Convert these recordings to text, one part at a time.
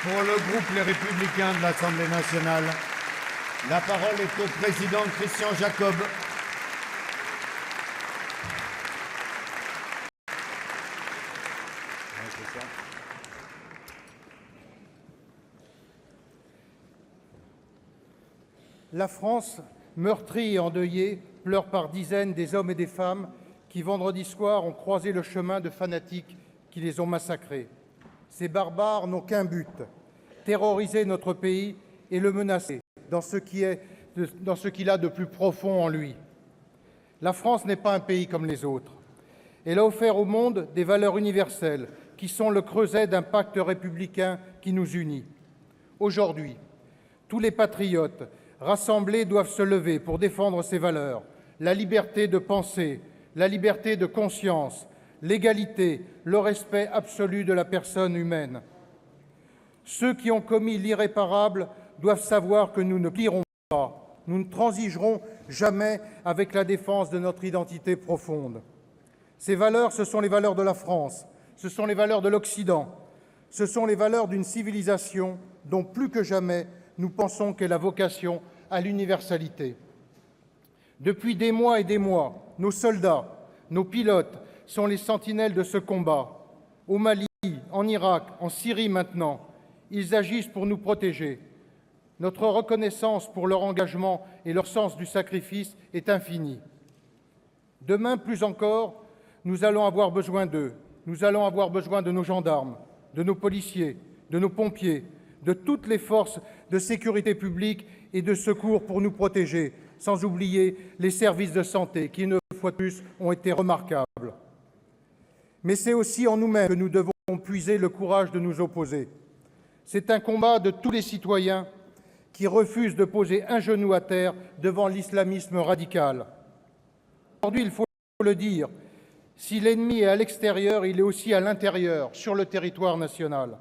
Pour le groupe Les Républicains de l'Assemblée nationale, la parole est au président Christian Jacob. La France, meurtrie et endeuillée, pleure par dizaines des hommes et des femmes qui, vendredi soir, ont croisé le chemin de fanatiques qui les ont massacrés. Ces barbares n'ont qu'un but, terroriser notre pays et le menacer dans ce qu'il a de plus profond en lui. La France n'est pas un pays comme les autres. Elle a offert au monde des valeurs universelles qui sont le creuset d'un pacte républicain qui nous unit. Aujourd'hui, tous les patriotes rassemblés doivent se lever pour défendre ces valeurs, la liberté de penser, la liberté de conscience, l'égalité, le respect absolu de la personne humaine. Ceux qui ont commis l'irréparable doivent savoir que nous ne plierons pas, nous ne transigerons jamais avec la défense de notre identité profonde. Ces valeurs, ce sont les valeurs de la France, ce sont les valeurs de l'Occident, ce sont les valeurs d'une civilisation dont plus que jamais nous pensons qu'elle a vocation à l'universalité. Depuis des mois et des mois, nos soldats, nos pilotes sont les sentinelles de ce combat. Au Mali, en Irak, en Syrie maintenant, ils agissent pour nous protéger. Notre reconnaissance pour leur engagement et leur sens du sacrifice est infinie. Demain, plus encore, nous allons avoir besoin d'eux. Nous allons avoir besoin de nos gendarmes, de nos policiers, de nos pompiers, de toutes les forces de sécurité publique et de secours pour nous protéger, sans oublier les services de santé qui, une fois de plus, ont été remarquables. Mais c'est aussi en nous-mêmes que nous devons puiser le courage de nous opposer. C'est un combat de tous les citoyens qui refusent de poser un genou à terre devant l'islamisme radical. Aujourd'hui, il faut le dire, si l'ennemi est à l'extérieur, il est aussi à l'intérieur, sur le territoire national.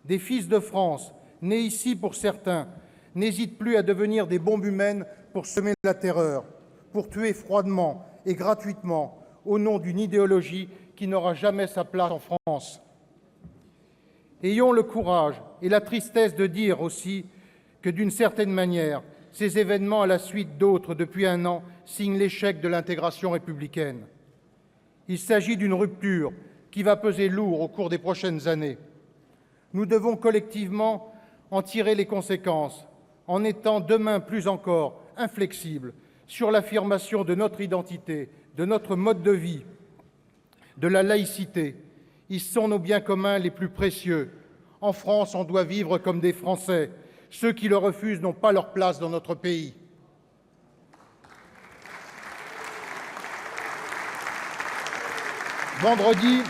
Des fils de France, nés ici pour certains, n'hésitent plus à devenir des bombes humaines pour semer la terreur, pour tuer froidement et gratuitement au nom d'une idéologie qui n'aura jamais sa place en France. Ayons le courage et la tristesse de dire aussi que, d'une certaine manière, ces événements, à la suite d'autres depuis un an, signent l'échec de l'intégration républicaine. Il s'agit d'une rupture qui va peser lourd au cours des prochaines années. Nous devons collectivement en tirer les conséquences, en étant demain plus encore inflexibles sur l'affirmation de notre identité, de notre mode de vie, de la laïcité. Ils sont nos biens communs les plus précieux. En France, on doit vivre comme des Français. Ceux qui le refusent n'ont pas leur place dans notre pays. Vendredi,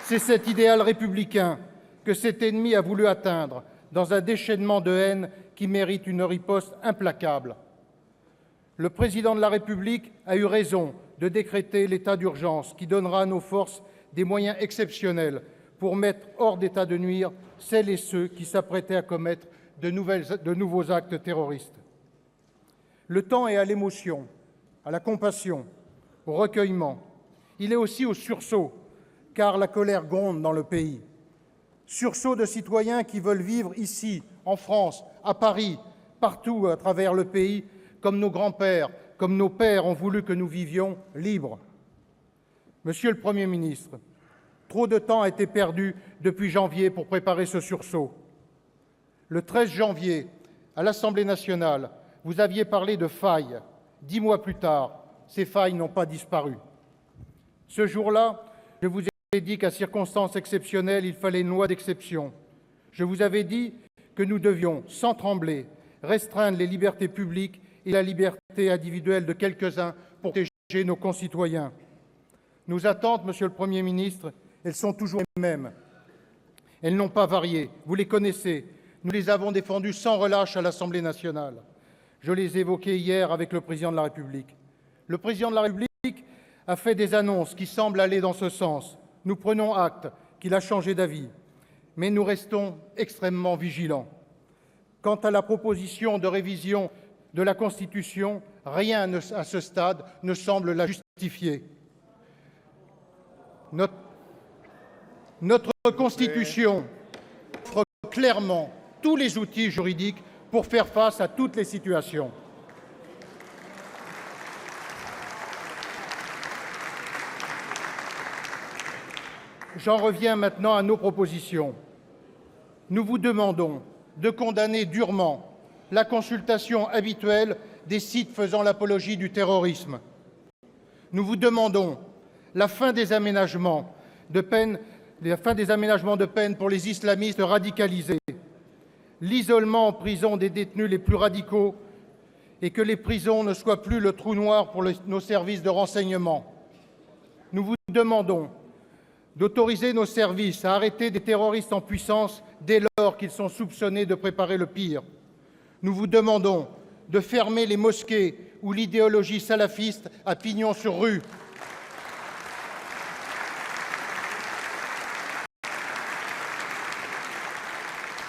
c'est cet idéal républicain que cet ennemi a voulu atteindre dans un déchaînement de haine qui mérite une riposte implacable. Le président de la République a eu raison de décréter l'état d'urgence qui donnera à nos forces des moyens exceptionnels pour mettre hors d'état de nuire celles et ceux qui s'apprêtaient à commettre de nouveaux actes terroristes. Le temps est à l'émotion, à la compassion, au recueillement. Il est aussi au sursaut, car la colère gronde dans le pays. Sursaut de citoyens qui veulent vivre ici, en France, à Paris, partout à travers le pays, comme nos grands-pères, comme nos pères ont voulu que nous vivions libres. Monsieur le Premier ministre, trop de temps a été perdu depuis janvier pour préparer ce sursaut. Le 13 janvier, à l'Assemblée nationale, vous aviez parlé de failles. 10 mois plus tard, ces failles n'ont pas disparu. Ce jour-là, je vous ai dit qu'à circonstances exceptionnelles, il fallait une loi d'exception. Je vous avais dit que nous devions, sans trembler, restreindre les libertés publiques et la liberté individuelle de quelques-uns pour protéger nos concitoyens. Nos attentes, Monsieur le Premier ministre, elles sont toujours les mêmes. Elles n'ont pas varié. Vous les connaissez. Nous les avons défendues sans relâche à l'Assemblée nationale. Je les évoquais hier avec le Président de la République. Le Président de la République a fait des annonces qui semblent aller dans ce sens. Nous prenons acte qu'il a changé d'avis, mais nous restons extrêmement vigilants. Quant à la proposition de révision de la Constitution, rien à ce stade ne semble la justifier. Notre Constitution offre clairement tous les outils juridiques pour faire face à toutes les situations. J'en reviens maintenant à nos propositions. Nous vous demandons de condamner durement la consultation habituelle des sites faisant l'apologie du terrorisme. Nous vous demandons la fin des aménagements de peine pour les islamistes radicalisés, l'isolement en prison des détenus les plus radicaux et que les prisons ne soient plus le trou noir pour nos services de renseignement. Nous vous demandons d'autoriser nos services à arrêter des terroristes en puissance dès lors qu'ils sont soupçonnés de préparer le pire. Nous vous demandons de fermer les mosquées où l'idéologie salafiste a pignon sur rue.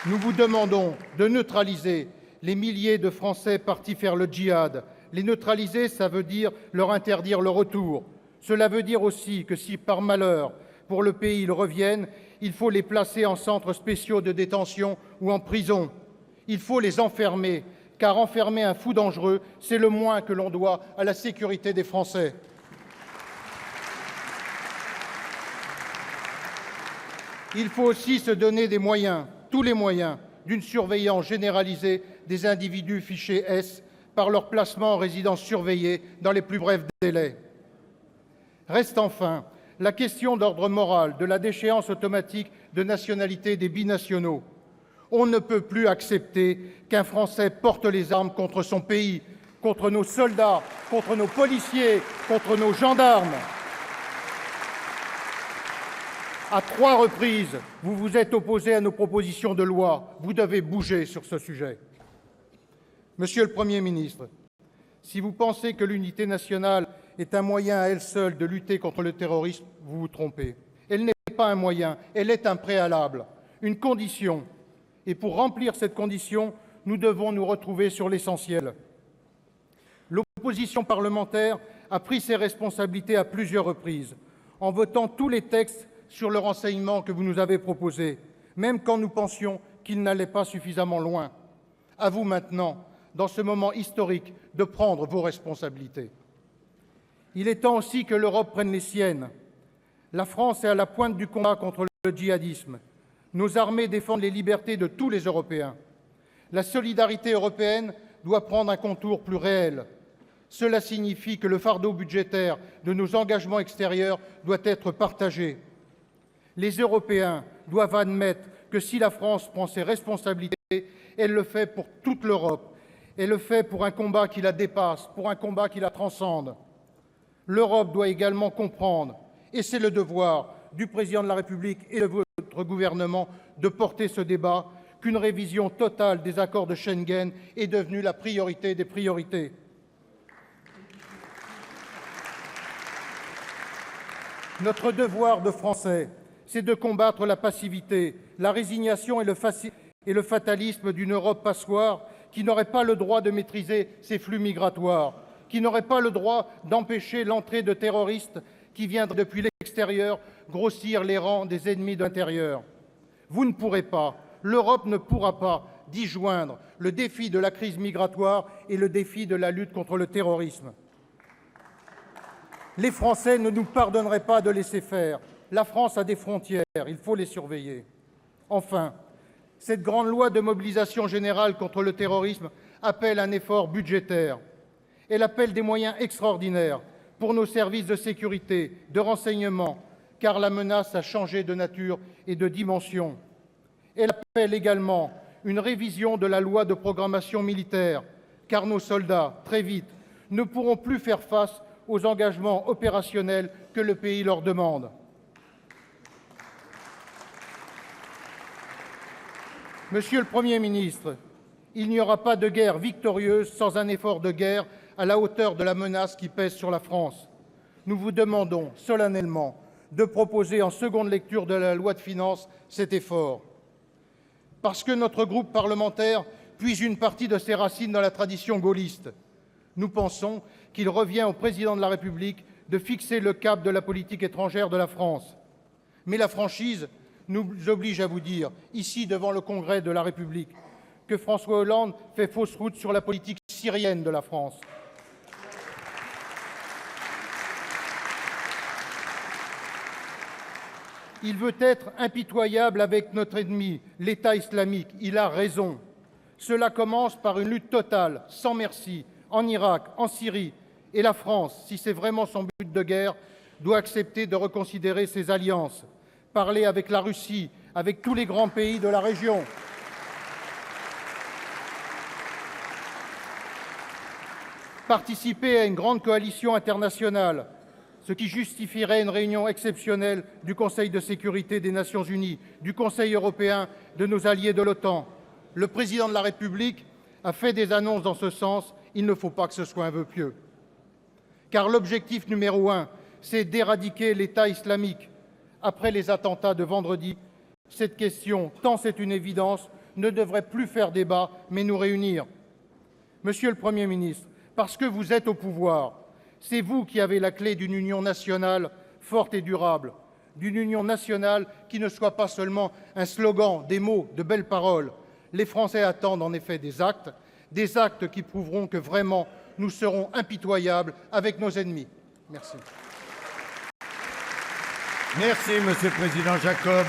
Nous vous demandons de neutraliser les milliers de Français partis faire le djihad. Les neutraliser, ça veut dire leur interdire le retour. Cela veut dire aussi que si par malheur, pour le pays, ils reviennent, il faut les placer en centres spéciaux de détention ou en prison. Il faut les enfermer, car enfermer un fou dangereux, c'est le moins que l'on doit à la sécurité des Français. Il faut aussi se donner des moyens, tous les moyens, d'une surveillance généralisée des individus fichés S par leur placement en résidence surveillée dans les plus brefs délais. Reste enfin la question d'ordre moral de la déchéance automatique de nationalité des binationaux. On ne peut plus accepter qu'un Français porte les armes contre son pays, contre nos soldats, contre nos policiers, contre nos gendarmes. À 3 reprises, vous vous êtes opposé à nos propositions de loi. Vous devez bouger sur ce sujet. Monsieur le Premier ministre, si vous pensez que l'unité nationale est un moyen à elle seule de lutter contre le terrorisme, vous vous trompez. Elle n'est pas un moyen, elle est un préalable, une condition. Et pour remplir cette condition, nous devons nous retrouver sur l'essentiel. L'opposition parlementaire a pris ses responsabilités à plusieurs reprises, en votant tous les textes sur le renseignement que vous nous avez proposés, même quand nous pensions qu'ils n'allaient pas suffisamment loin. À vous maintenant, dans ce moment historique, de prendre vos responsabilités. Il est temps aussi que l'Europe prenne les siennes. La France est à la pointe du combat contre le djihadisme. Nos armées défendent les libertés de tous les Européens. La solidarité européenne doit prendre un contour plus réel. Cela signifie que le fardeau budgétaire de nos engagements extérieurs doit être partagé. Les Européens doivent admettre que si la France prend ses responsabilités, elle le fait pour toute l'Europe. Elle le fait pour un combat qui la dépasse, pour un combat qui la transcende. L'Europe doit également comprendre, et c'est le devoir du Président de la République et de votre gouvernement de porter ce débat, qu'une révision totale des accords de Schengen est devenue la priorité des priorités. Notre devoir de Français, c'est de combattre la passivité, la résignation et le fatalisme d'une Europe passoire qui n'aurait pas le droit de maîtriser ses flux migratoires, qui n'aurait pas le droit d'empêcher l'entrée de terroristes qui viendraient depuis l'extérieur grossir les rangs des ennemis de l'intérieur. Vous ne pourrez pas, l'Europe ne pourra pas disjoindre le défi de la crise migratoire et le défi de la lutte contre le terrorisme. Les Français ne nous pardonneraient pas de laisser faire. La France a des frontières, il faut les surveiller. Enfin, cette grande loi de mobilisation générale contre le terrorisme appelle un effort budgétaire. Elle appelle des moyens extraordinaires pour nos services de sécurité, de renseignement, car la menace a changé de nature et de dimension. Elle appelle également une révision de la loi de programmation militaire, car nos soldats, très vite, ne pourront plus faire face aux engagements opérationnels que le pays leur demande. Monsieur le Premier ministre, il n'y aura pas de guerre victorieuse sans un effort de guerre à la hauteur de la menace qui pèse sur la France. Nous vous demandons solennellement de proposer en seconde lecture de la loi de finances cet effort. Parce que notre groupe parlementaire puise une partie de ses racines dans la tradition gaulliste, nous pensons qu'il revient au Président de la République de fixer le cap de la politique étrangère de la France. Mais la franchise nous oblige à vous dire, ici devant le Congrès de la République, que François Hollande fait fausse route sur la politique syrienne de la France. Il veut être impitoyable avec notre ennemi, l'État islamique. Il a raison. Cela commence par une lutte totale, sans merci, en Irak, en Syrie. Et la France, si c'est vraiment son but de guerre, doit accepter de reconsidérer ses alliances, parler avec la Russie, avec tous les grands pays de la région. Participer à une grande coalition internationale, ce qui justifierait une réunion exceptionnelle du Conseil de sécurité des Nations unies, du Conseil européen, de nos alliés de l'OTAN. Le président de la République a fait des annonces dans ce sens. Il ne faut pas que ce soit un vœu pieux. Car l'objectif numéro 1, c'est d'éradiquer l'État islamique. Après les attentats de vendredi, cette question, tant c'est une évidence, ne devrait plus faire débat, mais nous réunir. Monsieur le Premier ministre, parce que vous êtes au pouvoir, c'est vous qui avez la clé d'une union nationale forte et durable, d'une union nationale qui ne soit pas seulement un slogan, des mots, de belles paroles. Les Français attendent en effet des actes qui prouveront que vraiment nous serons impitoyables avec nos ennemis. Merci. Merci, Monsieur le Président Jacob.